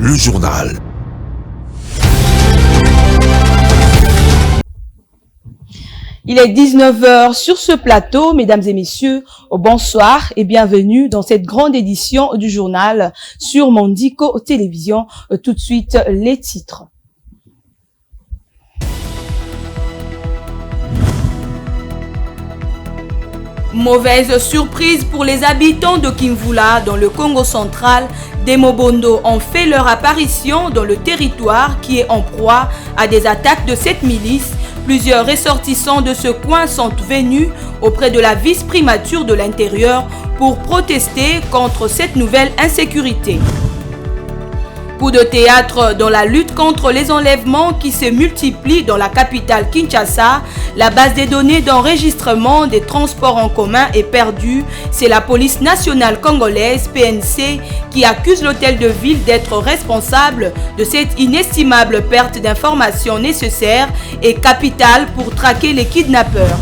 le journal. Il est 19h sur ce plateau, mesdames et messieurs, bonsoir et bienvenue dans cette grande édition du journal sur Mondico Télévision. Tout de suite, les titres. Mauvaise surprise pour les habitants de Kimvula dans le Congo central. Des Mobondo ont fait leur apparition dans le territoire qui est en proie à des attaques de cette milice. Plusieurs ressortissants de ce coin sont venus auprès de la vice-primature de l'Intérieur pour protester contre cette nouvelle insécurité. Coup de théâtre dans la lutte contre les enlèvements qui se multiplient dans la capitale Kinshasa. La base des données d'enregistrement des transports en commun est perdue. C'est la police nationale congolaise, PNC, qui accuse l'hôtel de ville d'être responsable de cette inestimable perte d'informations nécessaires et capitale pour traquer les kidnappeurs.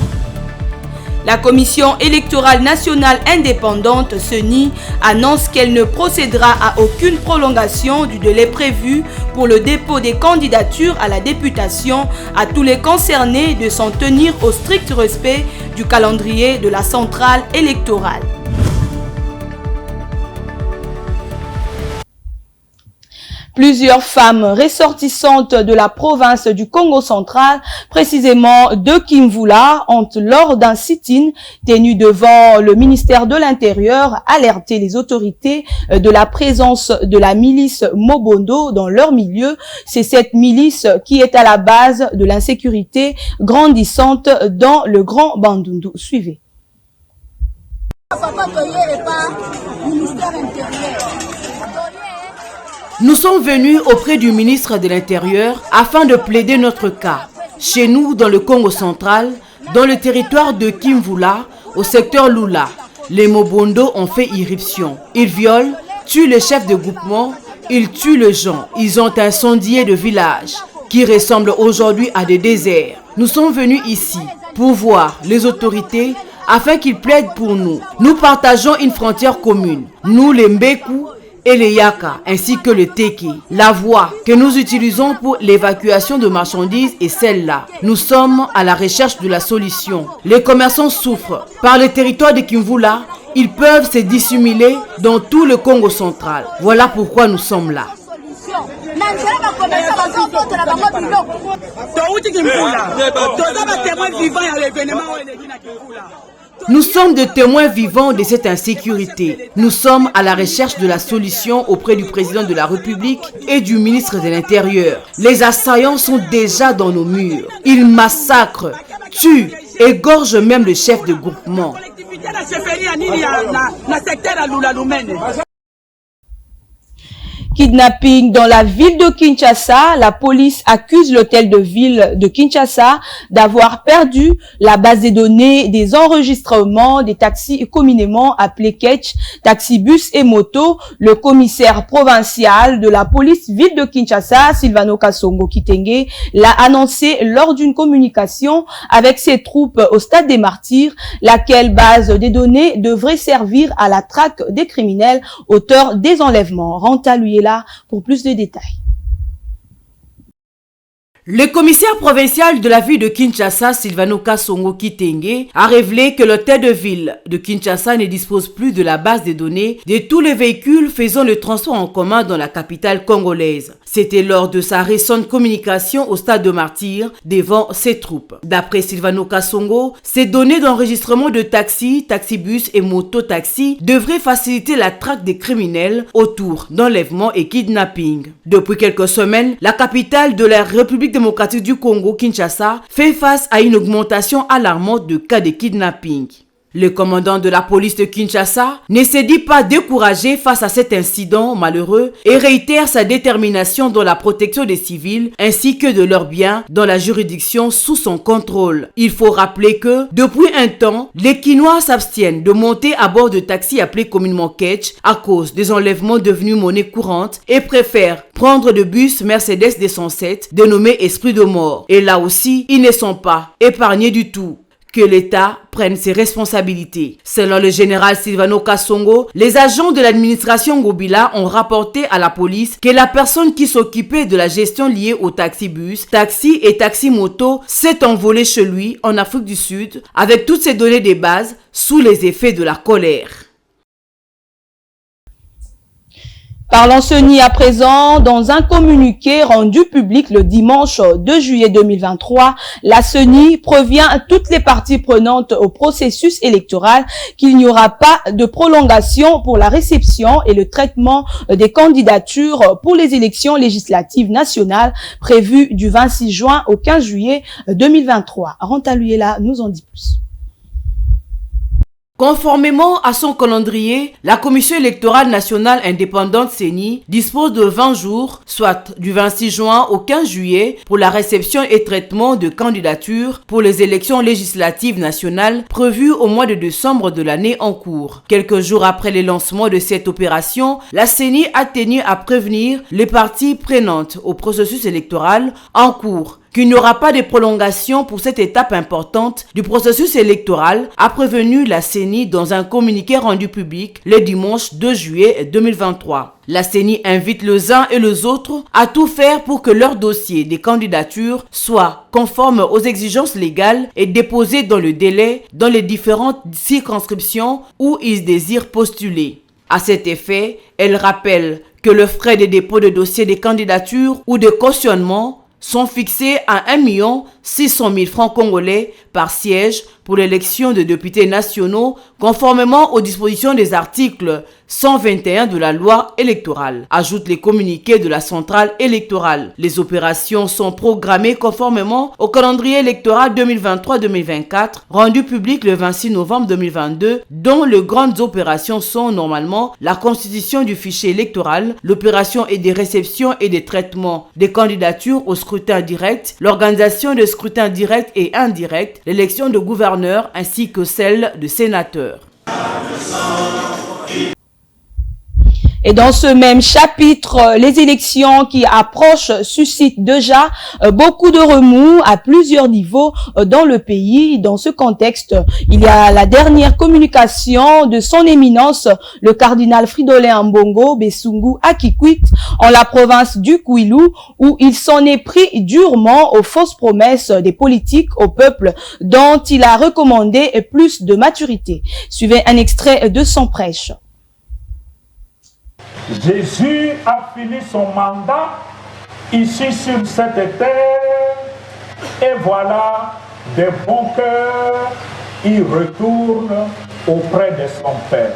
La Commission électorale nationale indépendante, CENI, annonce qu'elle ne procédera à aucune prolongation du délai prévu pour le dépôt des candidatures à la députation. À tous les concernés de s'en tenir au strict respect du calendrier de la centrale électorale. Plusieurs femmes ressortissantes de la province du Congo central, précisément de Kimvula, ont lors d'un sit-in tenu devant le ministère de l'Intérieur alerté les autorités de la présence de la milice Mobondo dans leur milieu. C'est cette milice qui est à la base de l'insécurité grandissante dans le Grand Bandundu. Suivez. Nous sommes venus auprès du ministre de l'Intérieur afin de plaider notre cas. Chez nous, dans le Congo central, dans le territoire de Kimvula, au secteur Lula, les Mobondo ont fait irruption. Ils violent, tuent les chefs de groupement, ils tuent les gens. Ils ont incendié de villages qui ressemblent aujourd'hui à des déserts. Nous sommes venus ici pour voir les autorités afin qu'ils plaident pour nous. Nous partageons une frontière commune. Nous, les Mbeku, et les Yaka, ainsi que le Teki. La voie que nous utilisons pour l'évacuation de marchandises est celle-là. Nous sommes à la recherche de la solution. Les commerçants souffrent. Par le territoire de Kimvula, ils peuvent se dissimuler dans tout le Congo central. Voilà pourquoi nous sommes là. Nous sommes des témoins vivants de cette insécurité. Nous sommes à la recherche de la solution auprès du président de la République et du ministre de l'Intérieur. Les assaillants sont déjà dans nos murs. Ils massacrent, tuent, égorgent même le chef de groupement. Kidnapping dans la ville de Kinshasa, la police accuse l'hôtel de ville de Kinshasa d'avoir perdu la base des données des enregistrements des taxis communément appelés Ketch, taxibus et motos. Le commissaire provincial de la police ville de Kinshasa, Silvano Kasongo Kitenge, l'a annoncé lors d'une communication avec ses troupes au stade des Martyrs, laquelle base des données devrait servir à la traque des criminels auteurs des enlèvements. Ranta lui est là pour plus de détails. Le commissaire provincial de la ville de Kinshasa, Silvano Kasongo Kitenge, a révélé que l'hôtel de ville de Kinshasa ne dispose plus de la base de données de tous les véhicules faisant le transport en commun dans la capitale congolaise. C'était lors de sa récente communication au stade de Martyrs devant ses troupes. D'après Silvano Kasongo, ces données d'enregistrement de taxis, taxibus et mototaxis devraient faciliter la traque des criminels autour d'enlèvements et kidnapping. Depuis quelques semaines, la capitale de la République démocratique du Congo, Kinshasa, fait face à une augmentation alarmante de cas de kidnapping. Le commandant de la police de Kinshasa ne se dit pas découragé face à cet incident malheureux et réitère sa détermination dans la protection des civils ainsi que de leurs biens dans la juridiction sous son contrôle. Il faut rappeler que, depuis un temps, les Kinois s'abstiennent de monter à bord de taxis appelés communément Ketch à cause des enlèvements devenus monnaie courante et préfèrent prendre le bus Mercedes 207 dénommé Esprit de mort. Et là aussi, ils ne sont pas épargnés du tout. que l'État prenne ses responsabilités. Selon le général Silvano Kasongo, les agents de l'administration Ngobila ont rapporté à la police que la personne qui s'occupait de la gestion liée aux taxibus, taxis et taxi-moto s'est envolée chez lui en Afrique du Sud avec toutes ces données de base sous les effets de la colère. Parlons CENI à présent. Dans un communiqué rendu public le dimanche 2 juillet 2023, la CENI prévient à toutes les parties prenantes au processus électoral qu'il n'y aura pas de prolongation pour la réception et le traitement des candidatures pour les élections législatives nationales prévues du 26 juin au 15 juillet 2023. Rantaluela nous en dit plus. Conformément à son calendrier, la Commission électorale nationale indépendante CENI dispose de 20 jours, soit du 26 juin au 15 juillet, pour la réception et traitement de candidatures pour les élections législatives nationales prévues au mois de décembre de l'année en cours. Quelques jours après le lancement de cette opération, la CENI a tenu à prévenir les parties prenantes au processus électoral en cours qu'il n'y aura pas de prolongation pour cette étape importante du processus électoral, a prévenu la CENI dans un communiqué rendu public le dimanche 2 juillet 2023. La CENI invite les uns et les autres à tout faire pour que leur dossier des candidatures soit conforme aux exigences légales et déposé dans le délai dans les différentes circonscriptions où ils désirent postuler. À cet effet, elle rappelle que le frais de dépôt de dossier des candidatures ou de cautionnement sont fixés à 1 600 000 francs congolais par siège pour l'élection de députés nationaux conformément aux dispositions des articles 121 de la loi électorale, ajoute les communiqués de la centrale électorale. Les opérations sont programmées conformément au calendrier électoral 2023-2024 rendu public le 26 novembre 2022, dont les grandes opérations sont normalement la constitution du fichier électoral, l'opération et des réceptions et des traitements des candidatures au scrutin direct, l'organisation de scrutins directs et indirects, l'élection de gouverneurs ainsi que celle de sénateurs. Et dans ce même chapitre, les élections qui approchent suscitent déjà beaucoup de remous à plusieurs niveaux dans le pays. Dans ce contexte, il y a la dernière communication de son éminence, le cardinal Fridolin Ambongo Besungu à Kikwit, en la province du Kwilu, où il s'en est pris durement aux fausses promesses des politiques au peuple, dont il a recommandé plus de maturité. Suivez un extrait de son prêche. Jésus a fini son mandat ici sur cette terre et voilà des bons cœurs, il retourne auprès de son Père.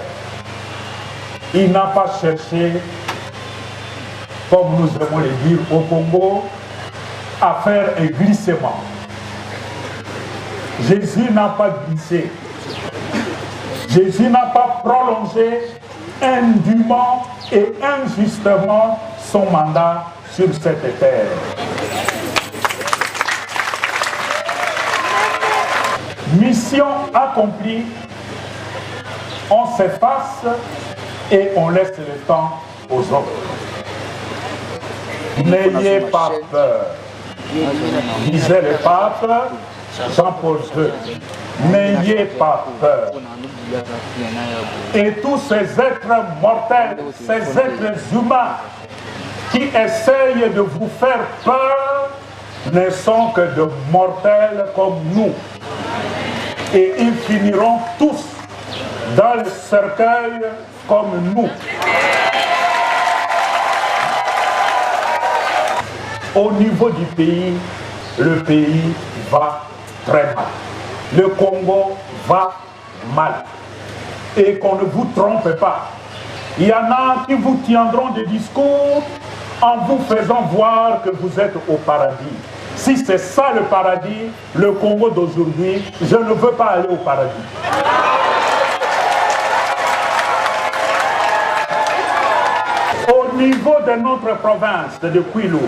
Il n'a pas cherché, comme nous aimons le dire au Congo, à faire un glissement. Jésus n'a pas glissé. Jésus n'a pas prolongé indûment et injustement son mandat sur cette terre. Mission accomplie, on s'efface et on laisse le temps aux autres. N'ayez pas peur, disait le pape Jean-Paul II. N'ayez pas peur. Et tous ces êtres mortels, ces êtres humains qui essayent de vous faire peur ne sont que de mortels comme nous. Et ils finiront tous dans le cercueil comme nous. Au niveau du pays, le pays va très mal. Le Congo va mal. Et qu'on ne vous trompe pas. Il y en a qui vous tiendront des discours en vous faisant voir que vous êtes au paradis. Si c'est ça le paradis, le Congo d'aujourd'hui, je ne veux pas aller au paradis. Au niveau de notre province de Kwilu,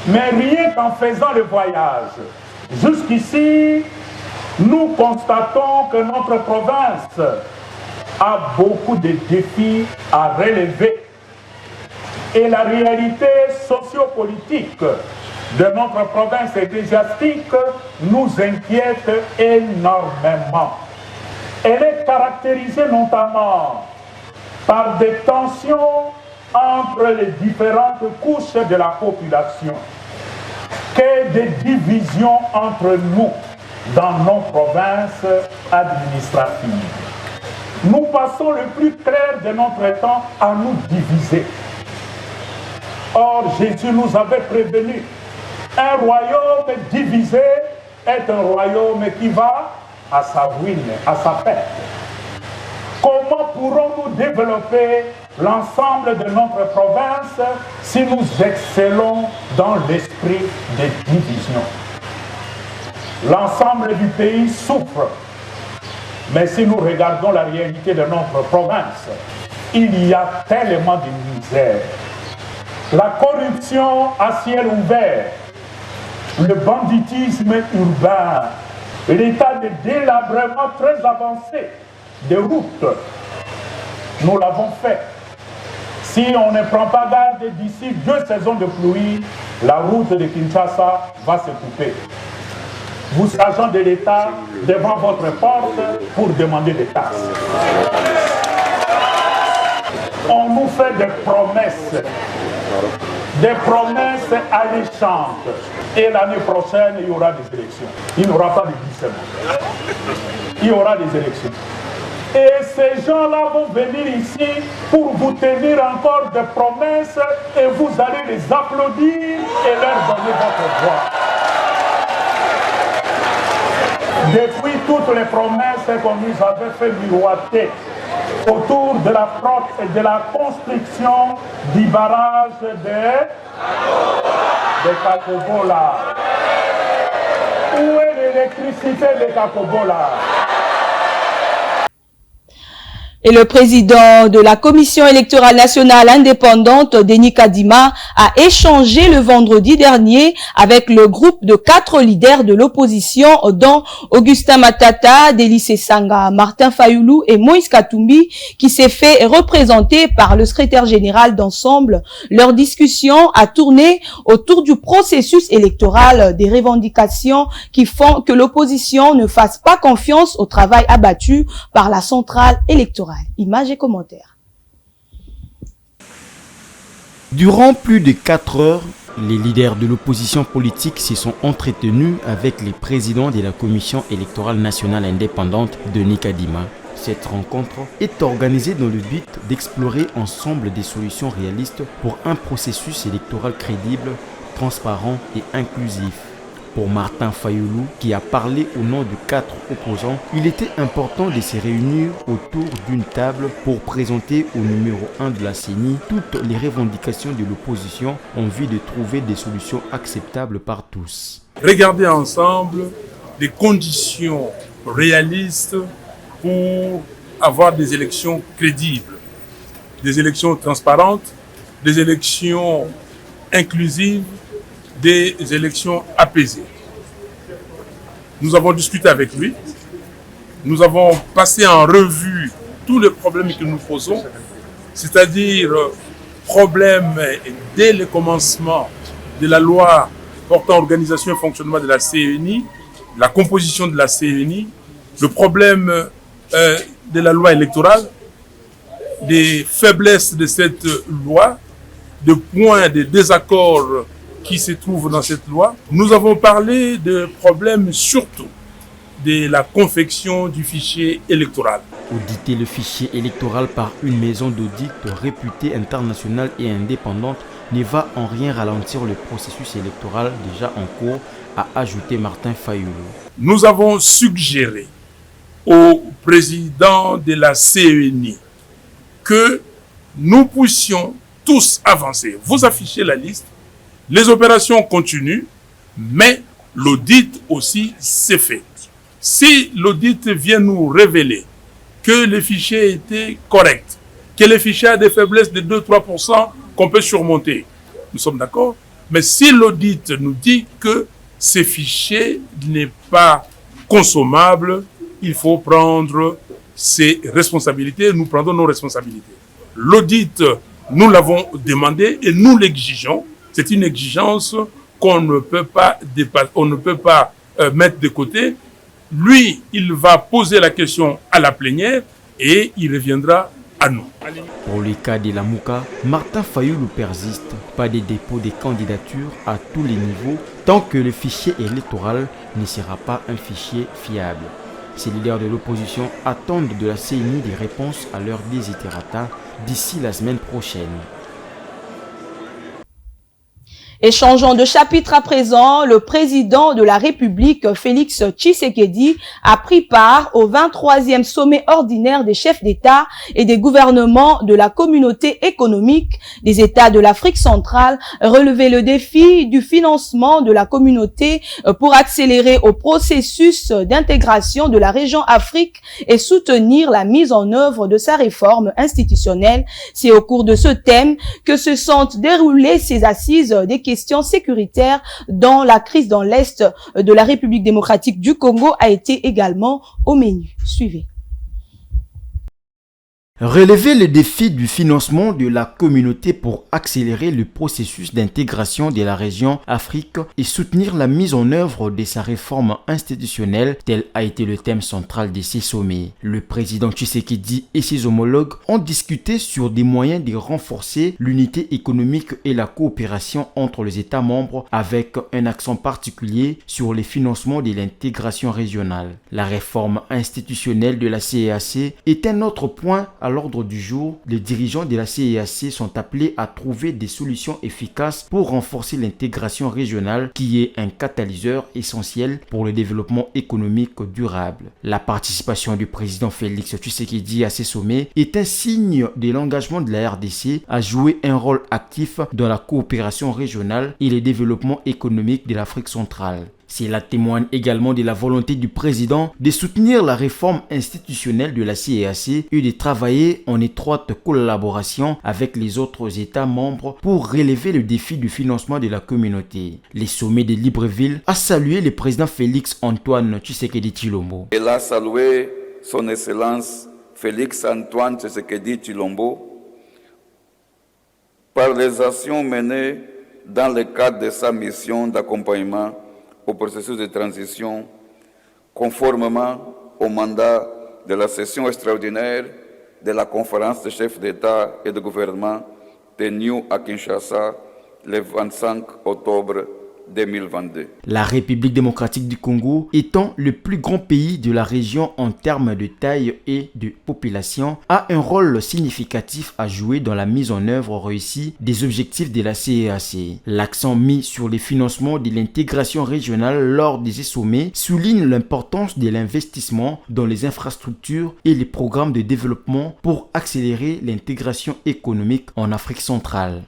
mais rien qu'en faisant le voyage, jusqu'ici, nous constatons que notre province a beaucoup de défis à relever. Et la réalité sociopolitique de notre province ecclésiastique nous inquiète énormément. Elle est caractérisée notamment par des tensions entre les différentes couches de la population, que des divisions entre nous dans nos provinces administratives. Nous passons le plus clair de notre temps à nous diviser. Or, Jésus nous avait prévenu, un royaume divisé est un royaume qui va à sa ruine, à sa perte. Comment pourrons-nous développer l'ensemble de notre province si nous excellons dans l'esprit des divisions? L'ensemble du pays souffre. Mais si nous regardons la réalité de notre province, il y a tellement de misère. La corruption à ciel ouvert, le banditisme urbain, l'état de délabrement très avancé des routes, nous l'avons fait. Si on ne prend pas garde d'ici 2 saisons de pluie, la route de Kinshasa va se couper. Vous, agents de l'État, devant votre porte pour demander des taxes. On nous fait des promesses alléchantes. Et l'année prochaine, il y aura des élections. Il n'y aura pas de glissement. Il y aura des élections. Et ces gens-là vont venir ici pour vous tenir encore des promesses et vous allez les applaudir et leur donner votre voix. Depuis toutes les promesses qu'on nous avait fait miroiter autour de la construction du barrage de Kakobola. Où est l'électricité de Kakobola? Et le président de la Commission électorale nationale indépendante, Denis Kadima, a échangé le vendredi dernier avec le groupe de 4 leaders de l'opposition, dont Augustin Matata, Délice Sanga, Martin Fayoulou et Moïse Katumbi, qui s'est fait représenter par le secrétaire général d'ensemble. Leur discussion a tourné autour du processus électoral, des revendications qui font que l'opposition ne fasse pas confiance au travail abattu par la centrale électorale. Images et commentaires. Durant plus de 4 heures, les leaders de l'opposition politique se sont entretenus avec les présidents de la Commission électorale nationale indépendante, Denis Kadima. Cette rencontre est organisée dans le but d'explorer ensemble des solutions réalistes pour un processus électoral crédible, transparent et inclusif. Pour Martin Fayoulou, qui a parlé au nom de 4 opposants, il était important de se réunir autour d'une table pour présenter au numéro 1 de la CENI toutes les revendications de l'opposition en vue de trouver des solutions acceptables par tous. Regardez ensemble les conditions réalistes pour avoir des élections crédibles, des élections transparentes, des élections inclusives, des élections apaisées. Nous avons discuté avec lui, nous avons passé en revue tous les problèmes que nous posons, c'est-à-dire problèmes dès le commencement de la loi portant organisation et fonctionnement de la CENI, la composition de la CENI, le problème de la loi électorale, des faiblesses de cette loi, des points de désaccord qui se trouvent dans cette loi. Nous avons parlé de problèmes surtout de la confection du fichier électoral. Auditer le fichier électoral par une maison d'audit réputée internationale et indépendante ne va en rien ralentir le processus électoral déjà en cours, a ajouté Martin Fayoulou. Nous avons suggéré au président de la CENI que nous puissions tous avancer. Vous affichez la liste. Les opérations continuent, mais l'audit aussi s'est fait. Si l'audit vient nous révéler que les fichiers étaient corrects, que les fichiers a des faiblesses de 2-3% qu'on peut surmonter, nous sommes d'accord. Mais si l'audit nous dit que ces fichiers n'est pas consommable, il faut prendre ses responsabilités, nous prendrons nos responsabilités. L'audit, nous l'avons demandé et nous l'exigeons. C'est une exigence qu'on ne peut pas mettre de côté. Lui, il va poser la question à la plénière et il reviendra à nous. Pour le cas de la Mouka, Martin Fayulu persiste. Pas de dépôt de candidature à tous les niveaux tant que le fichier électoral ne sera pas un fichier fiable. Ces leaders de l'opposition attendent de la CENI des réponses à leurs desiderata d'ici la semaine prochaine. Et changeons de chapitre à présent, le président de la République, Félix Tshisekedi, a pris part au 23e sommet ordinaire des chefs d'État et des gouvernements de la communauté économique des États de l'Afrique centrale, relever le défi du financement de la communauté pour accélérer au processus d'intégration de la région Afrique et soutenir la mise en œuvre de sa réforme institutionnelle. C'est au cours de ce thème que se sont déroulées ces assises des questions sécuritaires dans la crise dans l'Est de la République démocratique du Congo a été également au menu. Suivez. Relever le défi du financement de la communauté pour accélérer le processus d'intégration de la région Afrique et soutenir la mise en œuvre de sa réforme institutionnelle, tel a été le thème central de ces sommets. Le président Tshisekedi et ses homologues ont discuté sur des moyens de renforcer l'unité économique et la coopération entre les États membres avec un accent particulier sur les financements de l'intégration régionale. La réforme institutionnelle de la CEAC est un autre point à l'ordre du jour. Les dirigeants de la CEAC sont appelés à trouver des solutions efficaces pour renforcer l'intégration régionale qui est un catalyseur essentiel pour le développement économique durable. La participation du président Félix Tshisekedi à ces sommets est un signe de l'engagement de la RDC à jouer un rôle actif dans la coopération régionale et le développement économique de l'Afrique centrale. Cela témoigne également de la volonté du président de soutenir la réforme institutionnelle de la CEAC et de travailler en étroite collaboration avec les autres États membres pour relever le défi du financement de la communauté. Les sommets de Libreville a salué le président Félix Antoine Tshisekedi Tshilombo. Il a salué son Excellence Félix Antoine Tshisekedi Tshilombo par les actions menées dans le cadre de sa mission d'accompagnement au processus de transition, conformément au mandat de la session extraordinaire de la conférence des chefs d'État et de gouvernement tenue à Kinshasa le 25 octobre 2022. La République démocratique du Congo étant le plus grand pays de la région en termes de taille et de population, a un rôle significatif à jouer dans la mise en œuvre réussie des objectifs de la CEAC. L'accent mis sur les financements de l'intégration régionale lors des sommets souligne l'importance de l'investissement dans les infrastructures et les programmes de développement pour accélérer l'intégration économique en Afrique centrale.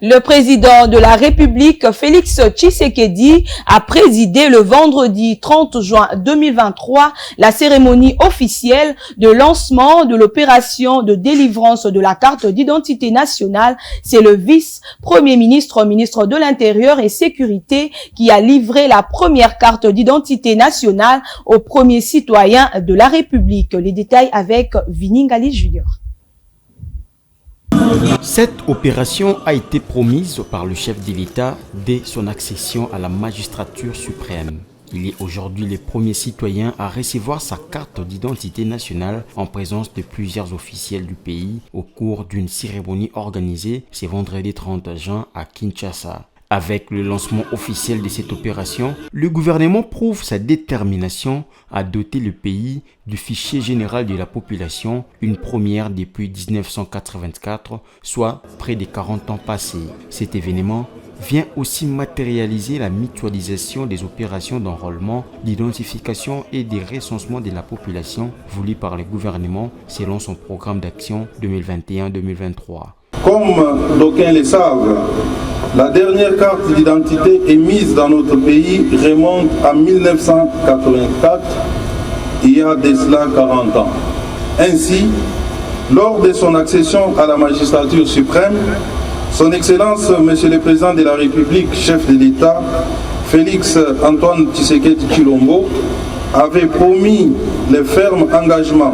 Le président de la République, Félix Tshisekedi, a présidé le vendredi 30 juin 2023 la cérémonie officielle de lancement de l'opération de délivrance de la carte d'identité nationale. C'est le vice-premier ministre, ministre de l'Intérieur et Sécurité qui a livré la première carte d'identité nationale aux premiers citoyens de la République. Les détails avec Viningali Junior. Cette opération a été promise par le chef de l'État dès son accession à la magistrature suprême. Il est aujourd'hui le premier citoyen à recevoir sa carte d'identité nationale en présence de plusieurs officiels du pays au cours d'une cérémonie organisée ce vendredi 30 juin à Kinshasa. Avec le lancement officiel de cette opération, le gouvernement prouve sa détermination à doter le pays du fichier général de la population, une première depuis 1984, soit près de 40 ans passés. Cet événement vient aussi matérialiser la mutualisation des opérations d'enrôlement, d'identification et de recensement de la population voulue par le gouvernement selon son programme d'action 2021-2023. Comme d'aucuns le savent, la dernière carte d'identité émise dans notre pays remonte à 1984, il y a de cela 40 ans. Ainsi, lors de son accession à la magistrature suprême, Son Excellence, Monsieur le Président de la République, chef de l'État, Félix Antoine Tshisekedi Tshilombo, avait promis le ferme engagement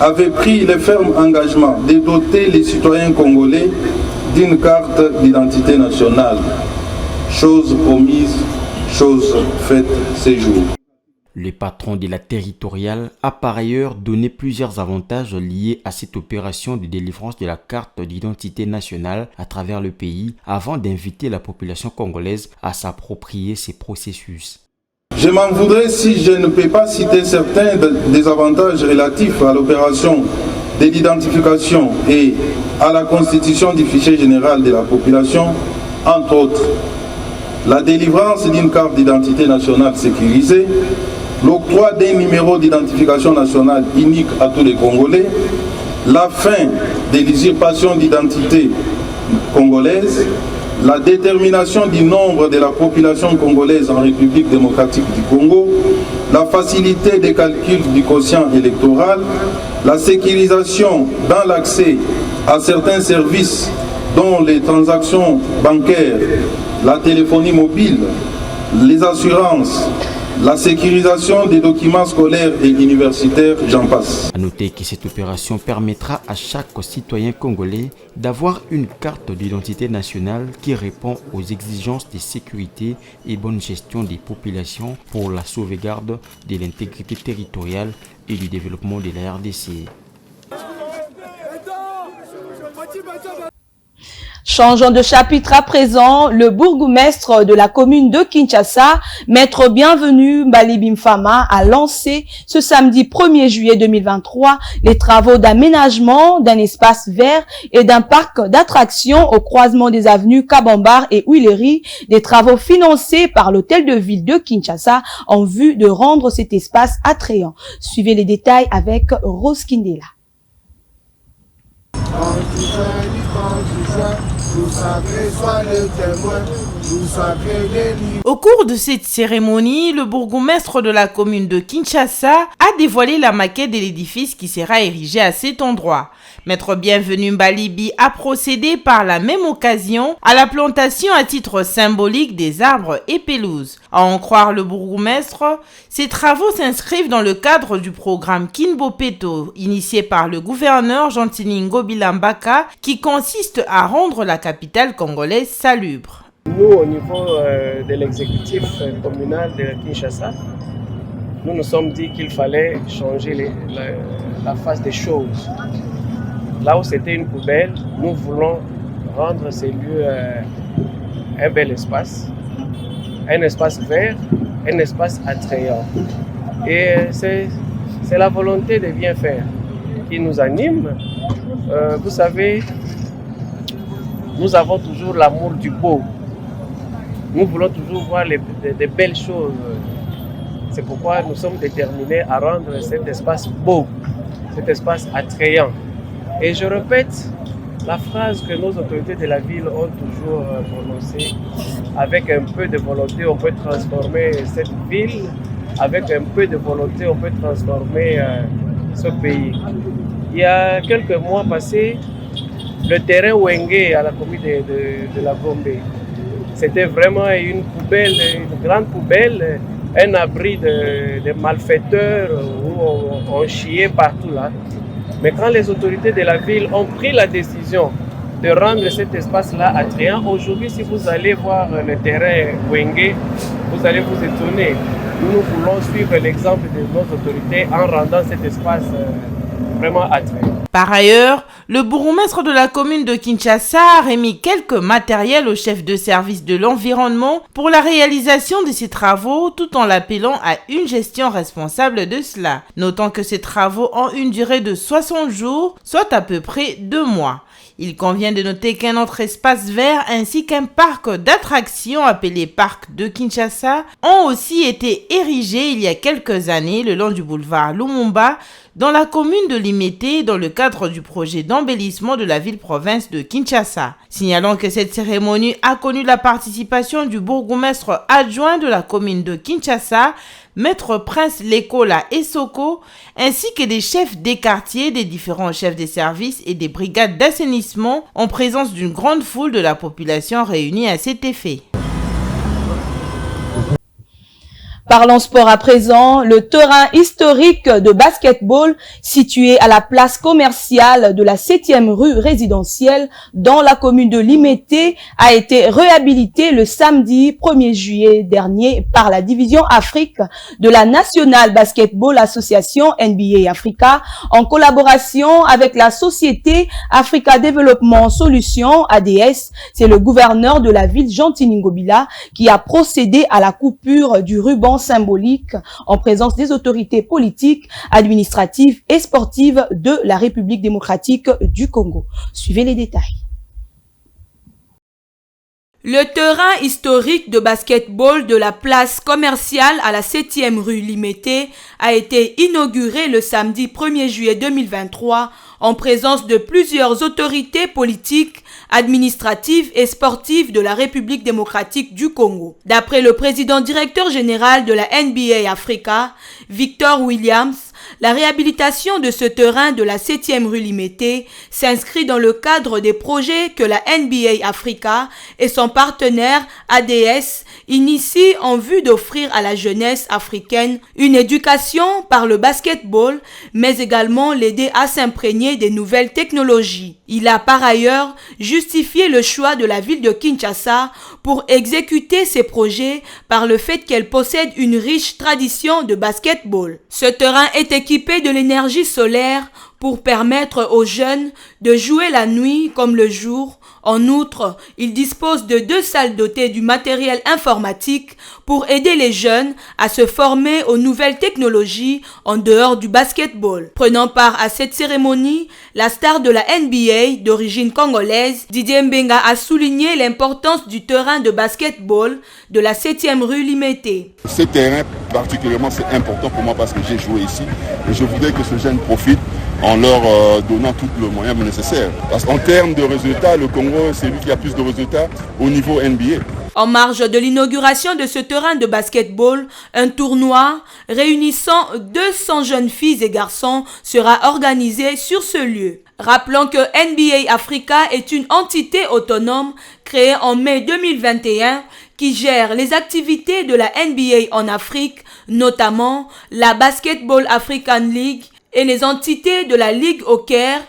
avait pris le ferme engagement de doter les citoyens congolais d'une carte d'identité nationale. Chose omise, chose faite ces jours. Le patron de la territoriale a par ailleurs donné plusieurs avantages liés à cette opération de délivrance de la carte d'identité nationale à travers le pays avant d'inviter la population congolaise à s'approprier ces processus. Je m'en voudrais si je ne peux pas citer certains des avantages relatifs à l'opération de l'identification et à la constitution du fichier général de la population, entre autres. La délivrance d'une carte d'identité nationale sécurisée, l'octroi d'un numéro d'identification nationale unique à tous les Congolais, la fin de l'usurpation d'identité congolaise, la détermination du nombre de la population congolaise en République démocratique du Congo, la facilité des calculs du quotient électoral, la sécurisation dans l'accès à certains services dont les transactions bancaires, la téléphonie mobile, les assurances, la sécurisation des documents scolaires et universitaires, j'en passe. À noter que cette opération permettra à chaque citoyen congolais d'avoir une carte d'identité nationale qui répond aux exigences de sécurité et bonne gestion des populations pour la sauvegarde de l'intégrité territoriale et du développement de la RDC. Changeons de chapitre à présent. Le bourgmestre de la commune de Kinshasa, Maître Bienvenu Mbalibimfama, a lancé ce samedi 1er juillet 2023 les travaux d'aménagement d'un espace vert et d'un parc d'attractions au croisement des avenues Kabambar et Huileri, des travaux financés par l'hôtel de ville de Kinshasa en vue de rendre cet espace attrayant. Suivez les détails avec Rose Kindela. Au cours de cette cérémonie, le bourgmestre de la commune de Kinshasa a dévoilé la maquette de l'édifice qui sera érigé à cet endroit. Maître Bienvenu Mbalibi a procédé par la même occasion à la plantation à titre symbolique des arbres et pelouses. À en croire le bourgmestre, ces travaux s'inscrivent dans le cadre du programme Kinbopeto, initié par le gouverneur Gentilini Bilambaka, qui consiste à rendre la capitale congolaise salubre. Nous, au niveau de l'exécutif communal de Kinshasa, nous nous sommes dit qu'il fallait changer la face des choses. Là où c'était une poubelle, nous voulons rendre ces lieux un bel espace, un espace vert, un espace attrayant. Et c'est la volonté de bien faire qui nous anime. Vous savez, nous avons toujours l'amour du beau. Nous voulons toujours voir des belles choses. C'est pourquoi nous sommes déterminés à rendre cet espace beau, cet espace attrayant. Et je répète la phrase que nos autorités de la ville ont toujours prononcée. Avec un peu de volonté, on peut transformer cette ville. Avec un peu de volonté, on peut transformer ce pays. Il y a quelques mois passés, le terrain Wenge à la commune de la Gombe, c'était vraiment une poubelle, une grande poubelle, un abri de malfaiteurs où on chiait partout là. Mais quand les autorités de la ville ont pris la décision de rendre cet espace-là attrayant, aujourd'hui, si vous allez voir le terrain Wenge, vous allez vous étonner. Nous voulons suivre l'exemple de nos autorités en rendant cet espace vraiment attrayant. Par ailleurs, le bourgmestre de la commune de Kinshasa a remis quelques matériels au chef de service de l'environnement pour la réalisation de ces travaux tout en l'appelant à une gestion responsable de cela. Notons que ces travaux ont une durée de 60 jours, soit à peu près 2 mois. Il convient de noter qu'un autre espace vert ainsi qu'un parc d'attractions appelé Parc de Kinshasa ont aussi été érigés il y a quelques années le long du boulevard Lumumba dans la commune de Limete dans le cadre du projet d'embellissement de la ville-province de Kinshasa. Signalons que cette cérémonie a connu la participation du bourgmestre adjoint de la commune de Kinshasa, Maître Prince Lekola Esoko, ainsi que des chefs des quartiers, des différents chefs des services et des brigades d'assainissement en présence d'une grande foule de la population réunie à cet effet. Parlons sport à présent. Le terrain historique de basketball situé à la place commerciale de la 7e rue résidentielle dans la commune de Limete a été réhabilité le samedi 1er juillet dernier par la division Afrique de la National Basketball Association NBA Africa en collaboration avec la société Africa Development Solutions ADS. C'est le gouverneur de la ville Jean Tiningobila qui a procédé à la coupure du ruban symbolique en présence des autorités politiques, administratives et sportives de la République démocratique du Congo. Suivez les détails. Le terrain historique de basketball de la place commerciale à la 7e rue Limete a été inauguré le samedi 1er juillet 2023 en présence de plusieurs autorités politiques, administratives et sportives de la République démocratique du Congo. D'après le président directeur général de la NBA Africa, Victor Williams, la réhabilitation de ce terrain de la 7e rue Limete s'inscrit dans le cadre des projets que la NBA Africa et son partenaire ADS initient en vue d'offrir à la jeunesse africaine une éducation par le basketball, mais également l'aider à s'imprégner des nouvelles technologies. Il a par ailleurs justifié le choix de la ville de Kinshasa pour exécuter ces projets par le fait qu'elle possède une riche tradition de basketball. Ce terrain est équipé de l'énergie solaire pour permettre aux jeunes de jouer la nuit comme le jour. En outre, il dispose de 2 salles dotées du matériel informatique pour aider les jeunes à se former aux nouvelles technologies en dehors du basketball. Prenant part à cette cérémonie, la star de la NBA d'origine congolaise, Didier Mbenga, a souligné l'importance du terrain de basketball de la 7e rue Limete. Ce terrain particulièrement c'est important pour moi parce que j'ai joué ici et je voudrais que ces jeunes profitent en leur donnant tous les moyens nécessaires. Parce qu'en termes de résultats, le Congo, c'est lui qui a plus de résultats au niveau NBA. En marge de l'inauguration de ce terrain de basketball, un tournoi réunissant 200 jeunes filles et garçons sera organisé sur ce lieu. Rappelons que NBA Africa est une entité autonome créée en mai 2021 qui gère les activités de la NBA en Afrique, notamment la Basketball African League et les entités de la Ligue au Caire,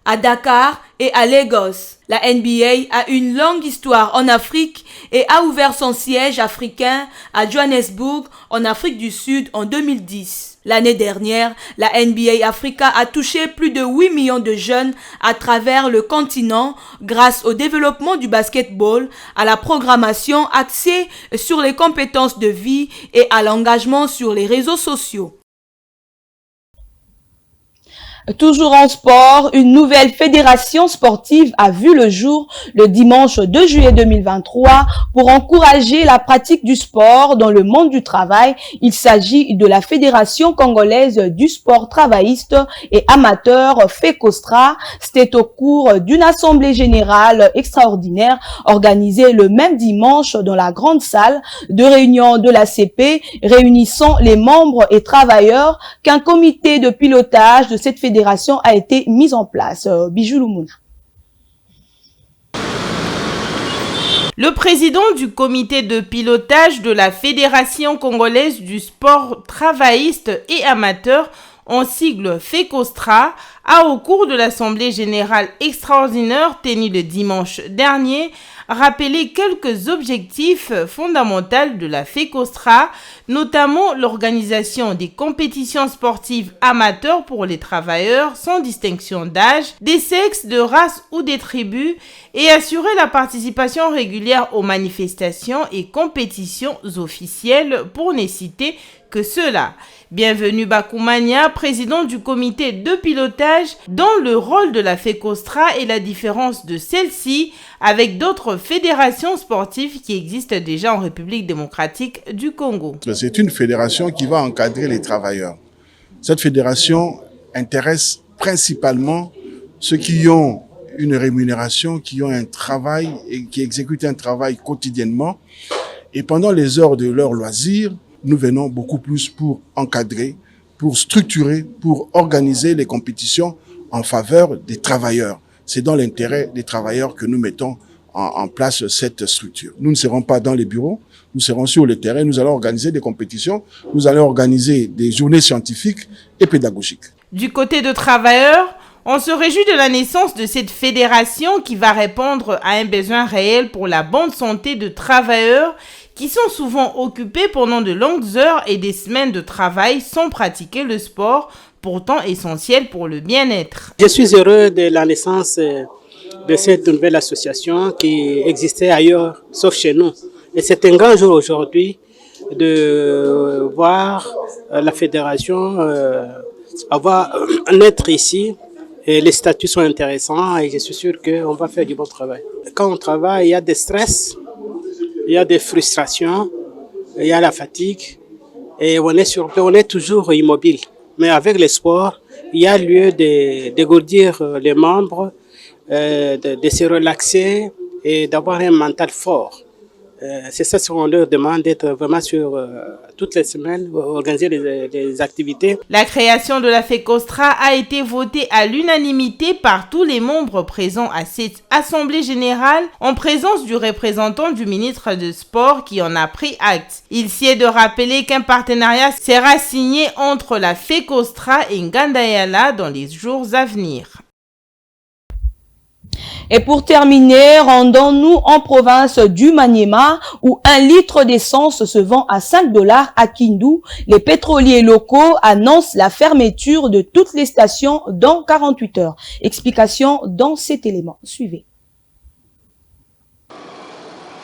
à Dakar et à Lagos. La NBA a une longue histoire en Afrique et a ouvert son siège africain à Johannesburg, en Afrique du Sud, en 2010. L'année dernière, la NBA Africa a touché plus de 8 millions de jeunes à travers le continent grâce au développement du basketball, à la programmation axée sur les compétences de vie et à l'engagement sur les réseaux sociaux. Toujours en sport, une nouvelle fédération sportive a vu le jour le dimanche 2 juillet 2023 pour encourager la pratique du sport dans le monde du travail. Il s'agit de la Fédération congolaise du sport travailliste et amateur FECOSTRA. C'était au cours d'une assemblée générale extraordinaire organisée le même dimanche dans la grande salle de réunion de l'ACP réunissant les membres et travailleurs qu'un comité de pilotage de cette fédération a été mise en place. Bijou Lumuna. Le président du comité de pilotage de la Fédération congolaise du sport travailliste et amateur, en sigle FECOSTRA, a au cours de l'Assemblée générale extraordinaire tenue le dimanche dernier, rappelé quelques objectifs fondamentaux de la FECOSTRA, notamment l'organisation des compétitions sportives amateurs pour les travailleurs sans distinction d'âge, des sexes, de race ou des tribus, et assurer la participation régulière aux manifestations et compétitions officielles, pour ne citer que cela. Bienvenue Bakoumania, président du comité de pilotage, dans le rôle de la FECOSTRA et la différence de celle-ci avec d'autres fédérations sportives qui existent déjà en République démocratique du Congo. C'est une fédération qui va encadrer les travailleurs. Cette fédération intéresse principalement ceux qui ont une rémunération, qui ont un travail et qui exécutent un travail quotidiennement. Et pendant les heures de leur loisir, nous venons beaucoup plus pour encadrer, pour structurer, pour organiser les compétitions en faveur des travailleurs. C'est dans l'intérêt des travailleurs que nous mettons en place cette structure. Nous ne serons pas dans les bureaux, nous serons sur le terrain, nous allons organiser des compétitions, nous allons organiser des journées scientifiques et pédagogiques. Du côté de travailleurs, on se réjouit de la naissance de cette fédération qui va répondre à un besoin réel pour la bonne santé de travailleurs qui sont souvent occupés pendant de longues heures et des semaines de travail sans pratiquer le sport, pourtant essentiel pour le bien-être. Je suis heureux de la naissance de cette nouvelle association qui existait ailleurs, sauf chez nous. Et c'est un grand jour aujourd'hui de voir la fédération naître ici. Et les statuts sont intéressants et je suis sûr qu'on va faire du bon travail. Quand on travaille, il y a des stress, il y a des frustrations, il y a la fatigue et on est toujours immobile. Mais avec le sport, il y a lieu de dégourdir les membres, de se relaxer et d'avoir un mental fort. C'est ça ce qu'on leur demande, d'être vraiment sur toutes les semaines, organiser des activités. La création de la FECOSTRA a été votée à l'unanimité par tous les membres présents à cette assemblée générale en présence du représentant du ministre du Sport qui en a pris acte. Il s'y est de rappeler qu'un partenariat sera signé entre la FECOSTRA et Ngandayala dans les jours à venir. Et pour terminer, rendons-nous en province du Maniema où 1 litre d'essence se vend à 5 $ à Kindu. Les pétroliers locaux annoncent la fermeture de toutes les stations dans 48 heures. Explication dans cet élément. Suivez.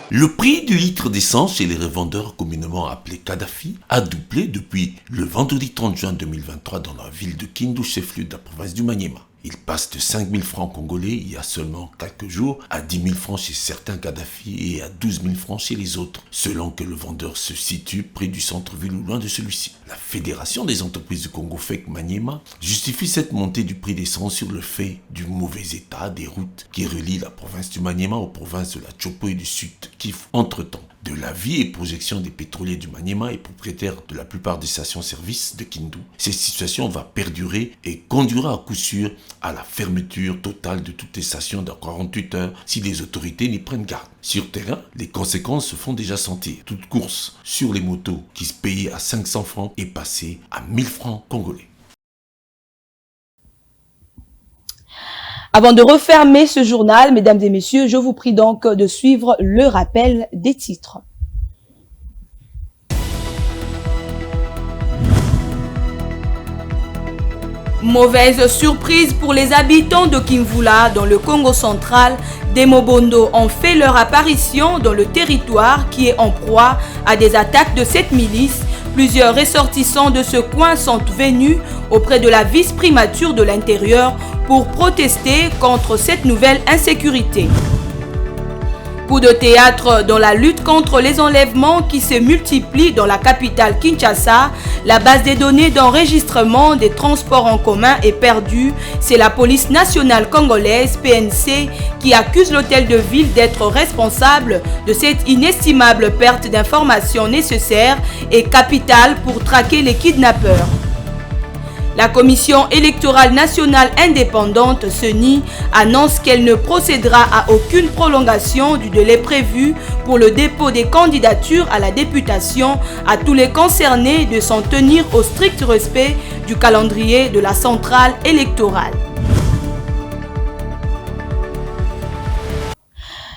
Le prix du litre d'essence chez les revendeurs communément appelés Kadhafi a doublé depuis le vendredi 30 juin 2023 dans la ville de Kindu, chef-lieu de la province du Maniema. Il passe de 5 000 francs congolais il y a seulement quelques jours à 10 000 francs chez certains Kadhafi et à 12 000 francs chez les autres, selon que le vendeur se situe près du centre-ville ou loin de celui-ci. La Fédération des entreprises du Congo FEC Maniema justifie cette montée du prix d'essence sur le fait du mauvais état des routes qui relient la province du Maniema aux provinces de la Tchopo et du Sud Kivu. Entre-temps, de l'avis et projection des pétroliers du Maniema et propriétaires de la plupart des stations-service de Kindu, cette situation va perdurer et conduira à coup sûr à la fermeture totale de toutes les stations dans 48 heures si les autorités n'y prennent garde. Sur terrain, les conséquences se font déjà sentir. Toute course sur les motos qui se payaient à 500 francs est passée à 1000 francs congolais. Avant de refermer ce journal, mesdames et messieurs, je vous prie donc de suivre le rappel des titres. Mauvaise surprise pour les habitants de Kimvula dans le Congo central. Des Mobondo ont fait leur apparition dans le territoire qui est en proie à des attaques de cette milice. Plusieurs ressortissants de ce coin sont venus auprès de la vice-primature de l'Intérieur pour protester contre cette nouvelle insécurité. Coup de théâtre dans la lutte contre les enlèvements qui se multiplient dans la capitale Kinshasa. La base des données d'enregistrement des transports en commun est perdue. C'est la police nationale congolaise, PNC, qui accuse l'hôtel de ville d'être responsable de cette inestimable perte d'informations nécessaires et capitale pour traquer les kidnappeurs. La Commission électorale nationale indépendante, CENI, annonce qu'elle ne procédera à aucune prolongation du délai prévu pour le dépôt des candidatures à la députation à tous les concernés de s'en tenir au strict respect du calendrier de la centrale électorale.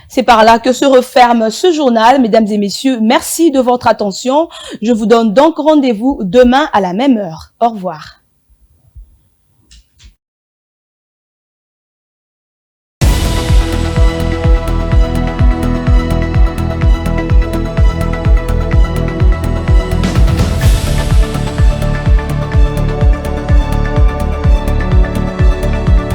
C'est par là que se referme ce journal. Mesdames et messieurs, merci de votre attention. Je vous donne donc rendez-vous demain à la même heure. Au revoir.